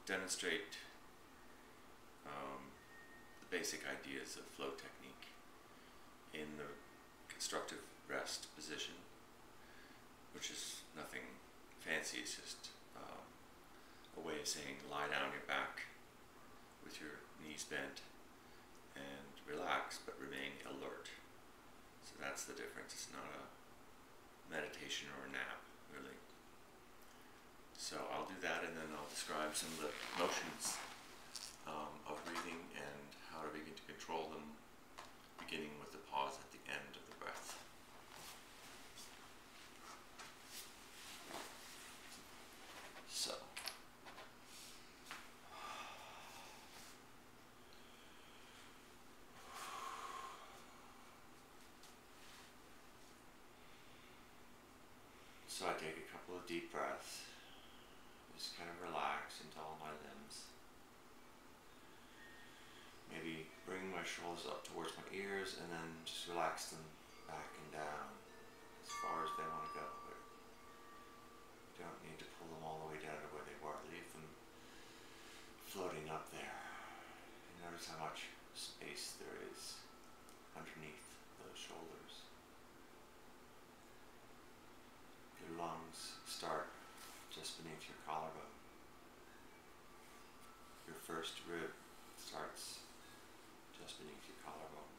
demonstrate the basic ideas of flow technique in the constructive rest position, which is nothing fancy. It's just a way of saying lie down on your back with your knees bent and relax, but remain alert. So that's the difference. It's not a meditation or a nap, really. So I'll do that, and then I'll describe some of the motions of breathing and how to begin to control them, beginning with the pause at the end of the breath. So, I take a couple of deep breaths, just kind of relax into all my limbs. Maybe bring my shoulders up towards my ears and then just relax them back and down as far as they want to go. But you don't need to pull them all the way down to where they were. Leave them floating up there. And notice how much space there is underneath those shoulders. Your lungs start just beneath your collarbone. Your first rib starts just beneath your collarbone.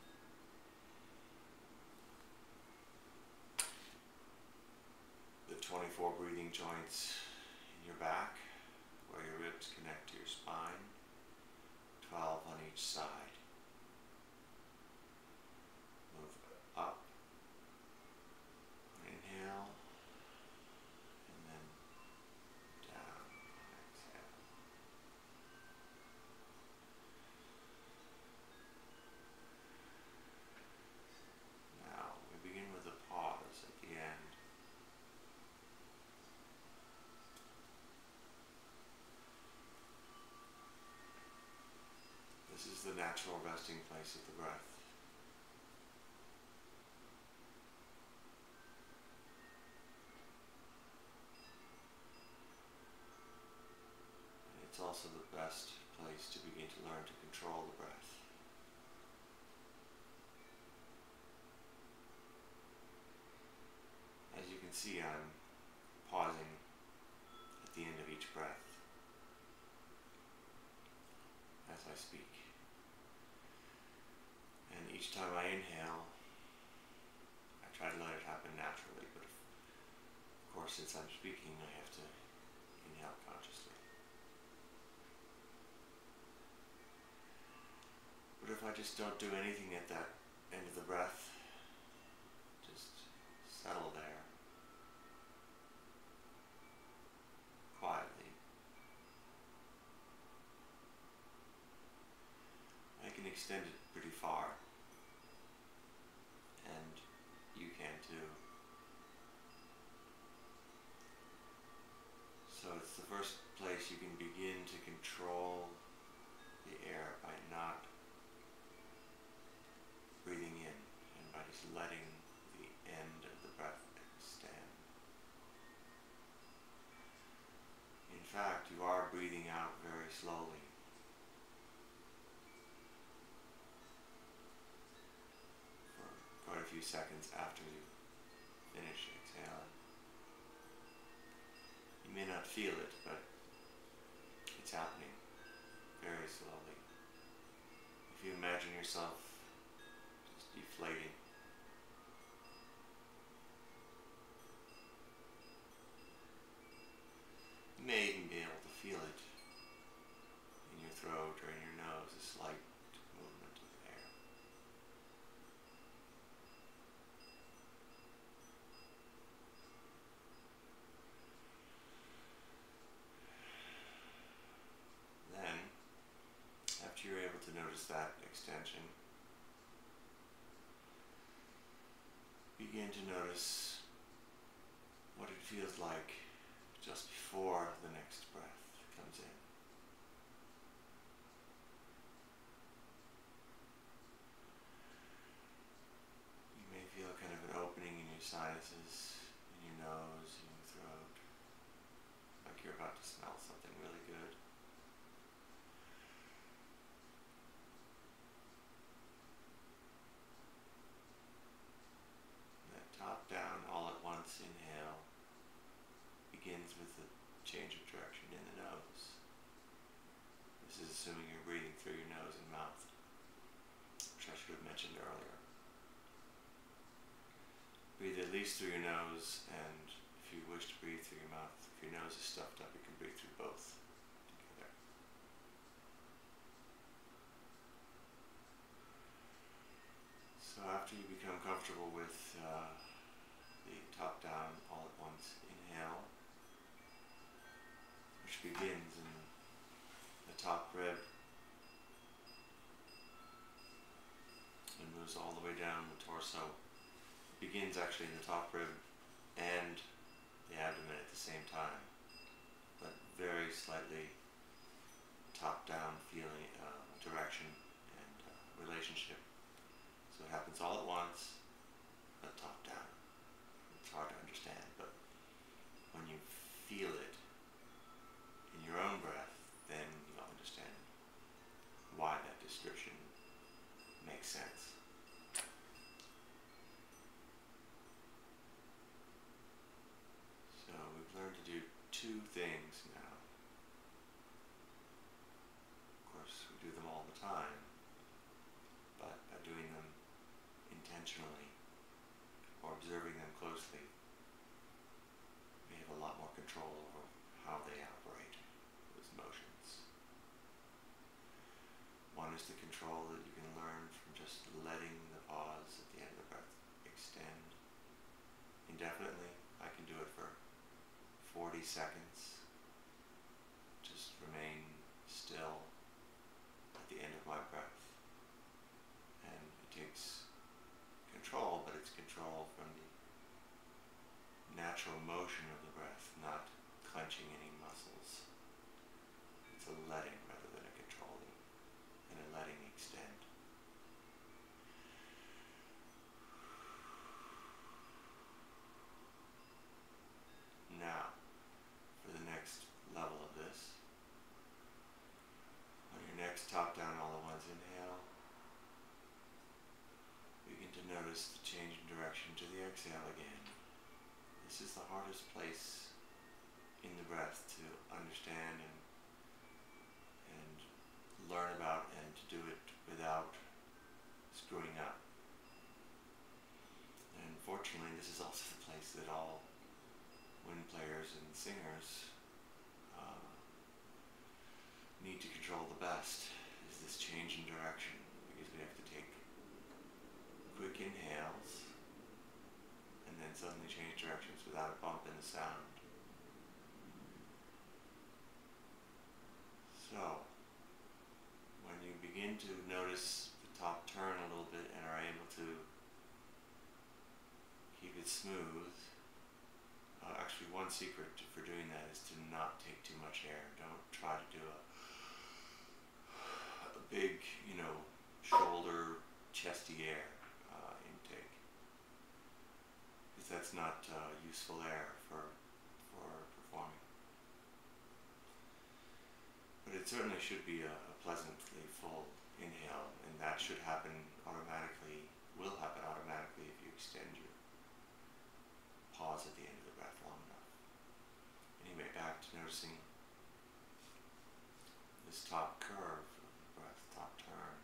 The 24 breathing joints in your back, where your ribs connect to your spine, 12 on each side. Move up, inhale, and then down on exhale. Now we begin with a pause at the end. This is the natural resting place of the breath. And it's also the best place to begin to learn to control the breath. As you can see, I'm pausing at the end of each breath as I speak. And each time I inhale, I try to let it happen naturally, but of course, since I'm speaking, I have to inhale consciously. But if I just don't do anything at that end of the breath, just settle there, quietly, I can extend it pretty far, and you can too. So it's the first place you can begin to control the air by not breathing in and by just letting the end of the breath extend. In fact, you are breathing out very slowly. For quite a few seconds after you finish exhaling. You may not feel it, but it's happening very slowly. If you imagine yourself just deflating, you may even be able to feel it in your throat or in your nose, a slight movement of air. Then, after you're able to notice that extension, begin to notice what it feels like just before the next breath comes in. You may feel kind of an opening in your sinuses, in your nose, in your throat, like you're about to smell something really good. begins with the change of direction in the nose. This is assuming you're breathing through your nose and mouth, which I should have mentioned earlier. Breathe at least through your nose, and if you wish to breathe through your mouth, if your nose is stuffed up, you can breathe through both together. So after you become comfortable with the top down all at once inhale, which begins in the top rib and moves all the way down the torso. It begins actually in the top rib and the abdomen at the same time, but very slightly top down feeling, direction and relationship. So it happens all at once, but top down. It's hard to understand, but when you feel it in your own breath, then you'll understand why that description makes sense. So we've learned to do two things now. Of course, we do them all the time, but by doing them intentionally or observing them closely, we have a lot more control over how they operate, those motions. One is the control that you can learn from just letting the pause at the end of the breath extend indefinitely. I can do it for 40 seconds. Just remain still at the end of my breath. And it takes control, but it's control from the natural motion of the breath, not clenching any muscles. It's a letting rather than a controlling, and a letting extend. Now, for the next level of this, on your next top down all at once inhale, begin to notice the change in direction to the exhale again. This is the hardest place in the breath to understand and learn about, and to do it without screwing up. And fortunately, this is also the place that all wind players and singers need to control the best, is this change in direction, because we have to take quick inhales and then suddenly change directions without a bump in the sound. So, when you begin to notice the top turn a little bit and are able to keep it smooth, actually one secret for doing that is to not take too much air. Don't try to do a big, shoulder, chesty air intake, because that's not useful air for performing. But it certainly should be a pleasantly full inhale, and that should happen automatically, will happen automatically if you extend your pause at the end of the breath long enough. Anyway, back to noticing this top curve of the breath, top turn.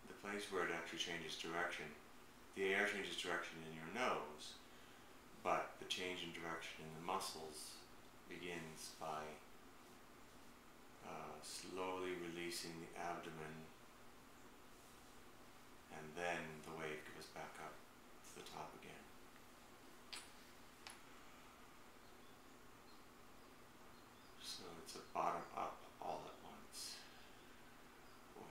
The place where it actually changes direction. The air changes direction in your nose, but the change in direction in the muscles begins by slowly releasing the abdomen, and then the weight goes back up to the top again. So it's a bottom up all at once wave.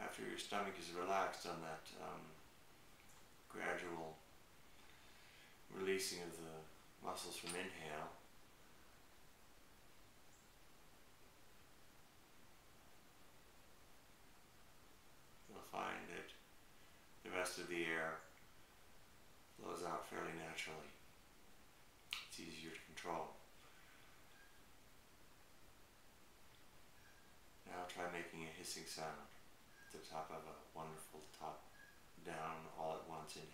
After your stomach is relaxed on that gradual releasing of the muscles from inhale, rest of the air flows out fairly naturally. It's easier to control. Now try making a hissing sound at the top of a wonderful top down all at once inhale.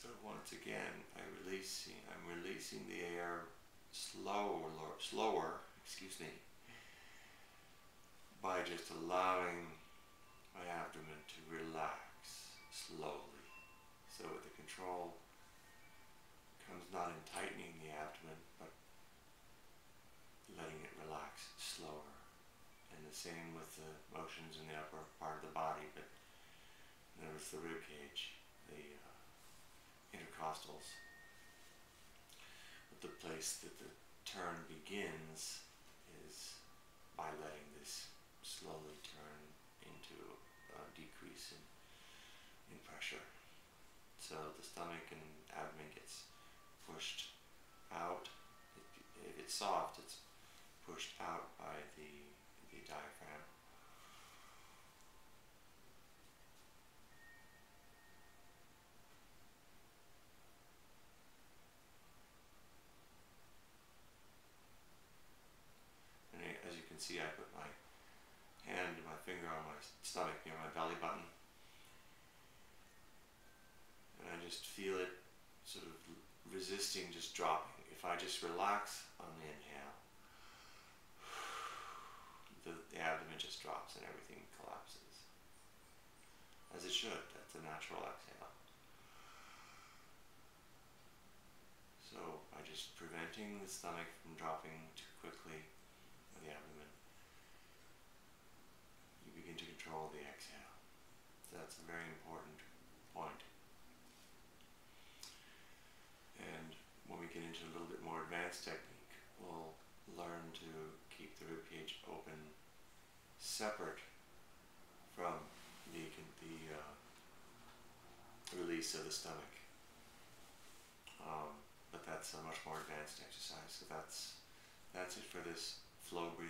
So once again, I'm releasing the air slower, by just allowing my abdomen to relax slowly. So the control comes not in tightening the abdomen, but letting it relax slower. And the same with the motions in the upper part of the body, but notice the rib cage, the intercostals. But the place that the turn begins is by letting this slowly turn into a decrease in pressure. So the stomach and abdomen gets pushed out. If it's soft, it's pushed out by the diaphragm. And as you can see, I put my hand and my finger on my stomach near my belly button. And I just feel it sort of resisting, just dropping. If I just relax on the inhale, the abdomen just drops and everything collapses. As it should. That's a natural exhale. So by just preventing the stomach from dropping too quickly, or the abdomen, you begin to control the exhale. So that's a very important point. And when we get into a little bit more advanced technique, we'll learn to keep the ribcage open separate from the release of the stomach. But that's a much more advanced exercise. So that's it for this flow breath.